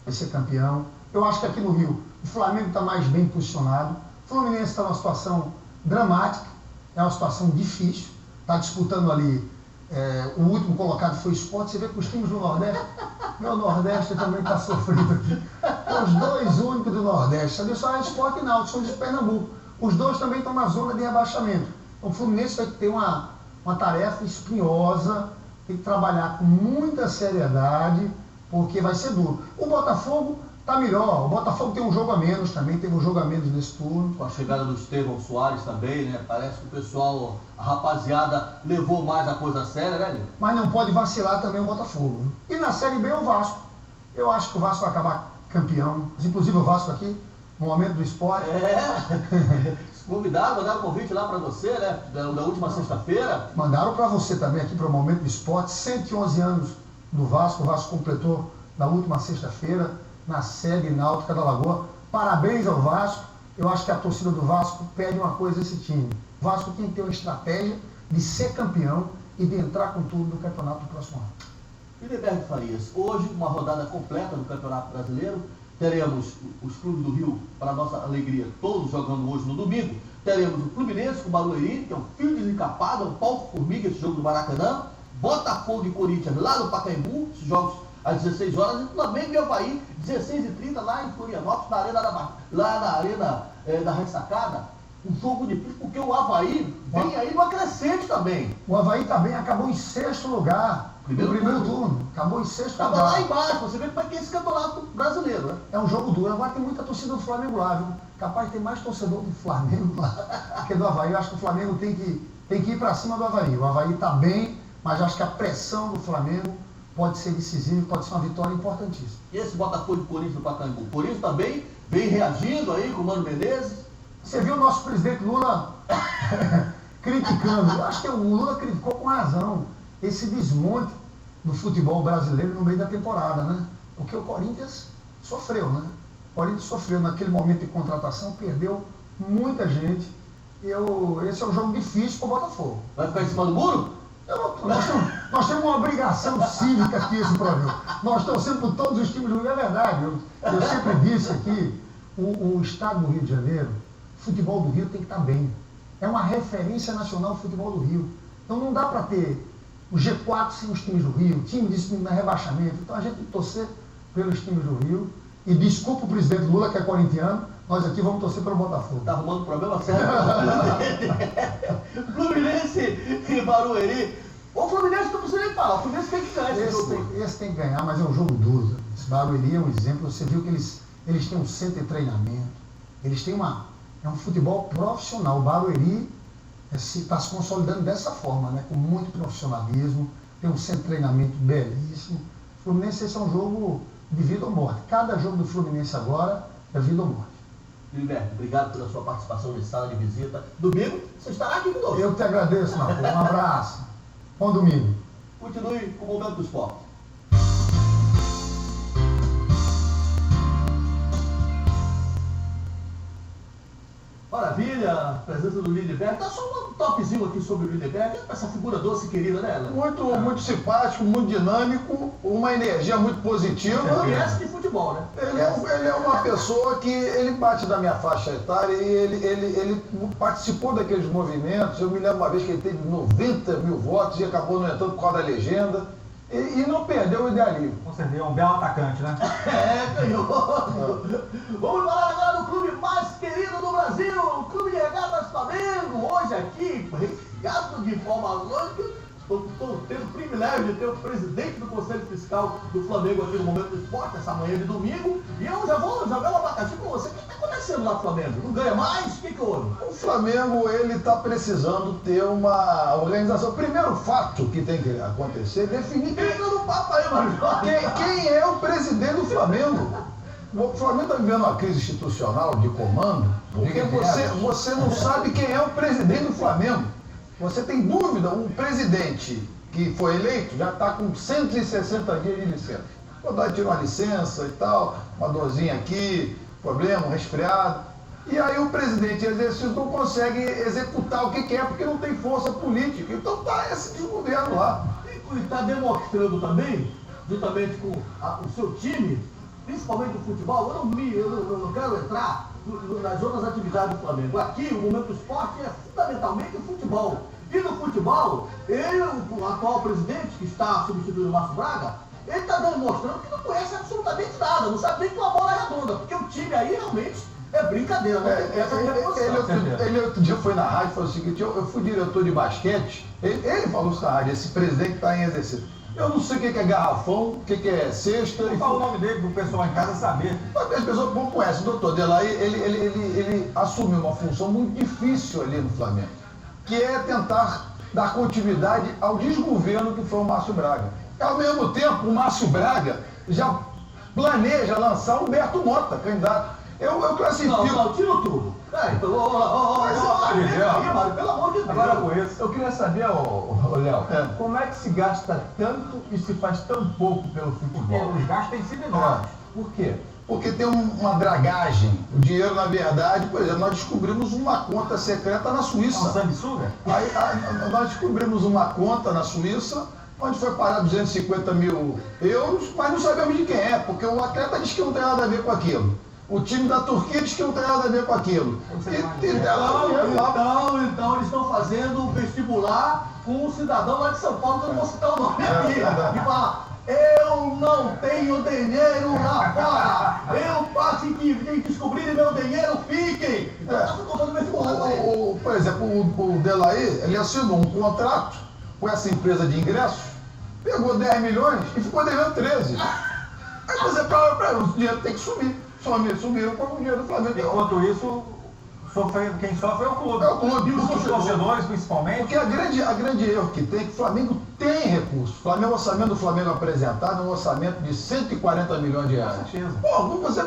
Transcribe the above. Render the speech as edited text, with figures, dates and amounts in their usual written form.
vai ser campeão. Eu acho que aqui no Rio o Flamengo está mais bem posicionado. O Fluminense está numa situação dramática, é uma situação difícil. Está disputando ali, o último colocado foi o Sport. Você vê que os times do Nordeste, meu Nordeste também está sofrido aqui. Os dois únicos do Nordeste, sabe? Só é Sport e Náutico, são de Pernambuco. Os dois também estão na zona de rebaixamento. Então o Fluminense vai ter uma tarefa espinhosa, tem que trabalhar com muita seriedade, porque vai ser duro. O Botafogo está melhor, o Botafogo tem um jogo a menos também, teve um jogo a menos nesse turno. Com a chegada do Estevão Soares também, né? Parece que o pessoal, a rapaziada, levou mais a coisa a séria, né, Lino? Mas não pode vacilar também o Botafogo. E na Série B o Vasco. Eu acho que o Vasco vai acabar campeão. Inclusive o Vasco aqui, no momento do esporte. Convidaram, mandaram um convite lá para você, né? Da última sexta-feira. Mandaram para você também aqui para o momento do esporte. 111 anos do Vasco. O Vasco completou na última sexta-feira, na sede náutica da Lagoa. Parabéns ao Vasco. Eu acho que a torcida do Vasco pede uma coisa a esse time. O Vasco tem que ter uma estratégia de ser campeão e de entrar com tudo no campeonato do próximo ano. Lindenberg Farias, hoje uma rodada completa do Campeonato Brasileiro. Teremos os clubes do Rio, para nossa alegria, todos jogando hoje no domingo. Teremos o Fluminense com o Barueri, que é um fio desencapado, é um pau-formiga esse jogo do Maracanã. Botafogo e Corinthians lá no Pacaembu, esses jogos às 16 horas. E Flamengo e Avaí, 16h30 lá em Florianópolis, lá na Arena da Ressacada. Um jogo difícil, porque o Avaí vem aí no acrescente também. O Avaí também acabou em sexto lugar. No primeiro turno. Acabou em sexto lugar. Estava lá embaixo, você vê como é que é esse campeonato brasileiro, né? É um jogo duro. Agora tem muita torcida do Flamengo lá, viu? Capaz de ter mais torcedor do Flamengo lá que do Avaí. Eu acho que o Flamengo tem que ir para cima do Avaí. O Avaí está bem, mas acho que a pressão do Flamengo pode ser decisiva, pode ser uma vitória importantíssima. E esse Botafogo e Corinthians no Pacaembu? O Corinthians também vem reagindo aí com o Mano Menezes. Você viu o nosso presidente Lula criticando? Eu acho que o Lula criticou com razão esse desmonte do futebol brasileiro no meio da temporada, né? Porque o Corinthians sofreu, né? O Corinthians sofreu naquele momento de contratação, perdeu muita gente. Esse é um jogo difícil para o Botafogo. Vai ficar em cima do muro? Nós temos uma obrigação cívica aqui nesse programa. Nós torcemos por todos os times do Rio, é verdade. Eu sempre disse aqui, o estado do Rio de Janeiro, o futebol do Rio tem que estar bem. É uma referência nacional o futebol do Rio. Então não dá para ter o G4 sem os times do Rio, time de rebaixamento. Então a gente tem que torcer pelos times do Rio. E desculpa o presidente Lula, que é corintiano, nós aqui vamos torcer pelo Botafogo. Tá arrumando problema sério. Fluminense e Barueri. O Fluminense não precisa nem falar, o Fluminense tem que ganhar esse jogo. Esse tem que ganhar, mas é um jogo duro. Esse Barueri é um exemplo. Você viu que eles têm um centro de treinamento, eles têm é um futebol profissional. O Barueri está se consolidando dessa forma, né? Com muito profissionalismo, tem um centro de treinamento belíssimo. O Fluminense, esse é um jogo de vida ou morte. Cada jogo do Fluminense agora é vida ou morte. Gilberto, obrigado pela sua participação nesse sala de visita. Domingo, você estará aqui conosco. Eu te agradeço, Marco. Um abraço. Bom domingo. Continue com o Momento do Esporte. Maravilha, a presença do Lindenberg. Dá só um topzinho aqui sobre o Lindenberg, essa figura doce e querida, né, Ela? Muito simpático, muito dinâmico, uma energia muito positiva. Conhece de futebol, né? Ele é uma pessoa que ele bate da minha faixa etária e ele participou daqueles movimentos. Eu me lembro uma vez que ele teve 90 mil votos e acabou não entrando por causa da legenda. E não perdeu o idealismo. Com certeza, é um belo atacante, né? Ganhou! Vamos falar agora do clube mais querido do Brasil, o Clube de Regatas Flamengo. Hoje aqui, recheado de informações. Estou tendo o privilégio de ter o presidente do Conselho Fiscal do Flamengo aqui no Momento do Esporte, essa manhã de domingo. E eu já vou jogar um abacaxi com você. O que está acontecendo lá no Flamengo? Não ganha mais? O que houve? O Flamengo, ele está precisando ter uma organização. O primeiro fato que tem que acontecer é definir quem é o presidente do Flamengo. O Flamengo está vivendo uma crise institucional de comando, porque você não sabe quem é o presidente do Flamengo. Você tem dúvida, um presidente que foi eleito já está com 160 dias de licença. Quando vai tirar uma licença e tal, uma dorzinha aqui, problema, um resfriado. E aí o presidente em exercício não consegue executar o que quer porque não tem força política. Então está esse desgoverno lá. E está demonstrando também, juntamente com o seu time, principalmente do futebol, eu não quero entrar nas outras atividades do Flamengo. Aqui, o momento do esporte é fundamentalmente o futebol. E no futebol, ele, o atual presidente, que está substituindo o Márcio Braga, ele está demonstrando que não conhece absolutamente nada, não sabe nem que uma bola é redonda, porque o time aí realmente é brincadeira, né? Ele outro dia foi na rádio e falou o seguinte: eu fui diretor de basquete, ele falou isso na rádio, esse presidente que está em exercício. Eu não sei o que é garrafão, o que é cesta. Vou falar o nome dele para o pessoal em casa saber. As pessoas não conhecem. O doutor Delaí, ele assumiu uma função muito difícil ali no Flamengo, que é tentar dar continuidade ao desgoverno que foi o Márcio Braga. Ao mesmo tempo, o Márcio Braga já planeja lançar o Humberto Mota, candidato. Eu classifico. Não, tira tudo. Pelo amor de Deus. Agora com isso. Eu queria saber, Léo, como é que se gasta tanto e se faz tão pouco pelo futebol? Os gastos têm sido enormes. Por quê? Porque tem uma dragagem. O dinheiro, na verdade, por exemplo, nós descobrimos uma conta secreta na Suíça. Uma sanguessuga? Nós descobrimos uma conta na Suíça, onde foi parar 250 mil euros, mas não sabemos de quem é, porque o atleta diz que não tem nada a ver com aquilo. O time da Turquia diz que não tem nada a ver com aquilo. Então eles estão fazendo vestibular com um cidadão lá de São Paulo, que eu não vou citar o nome aqui, e fala: eu não tenho dinheiro lá fora, eu passo que descobrirem meu dinheiro, fiquem. Então está fazendo vestibular. Por exemplo, o Delaí, ele assinou um contrato com essa empresa de ingressos, pegou 10 milhões e ficou devendo 13. Aí você fala, o dinheiro tem que sumir. Sumiram com o dinheiro do Flamengo. Enquanto isso, quem sofre é o clube. É o clube. E os torcedores, principalmente. Porque a grande erro que tem é que o Flamengo tem recurso. O orçamento do Flamengo apresentado é um orçamento de 140 milhões de reais. Com certeza. Pô, você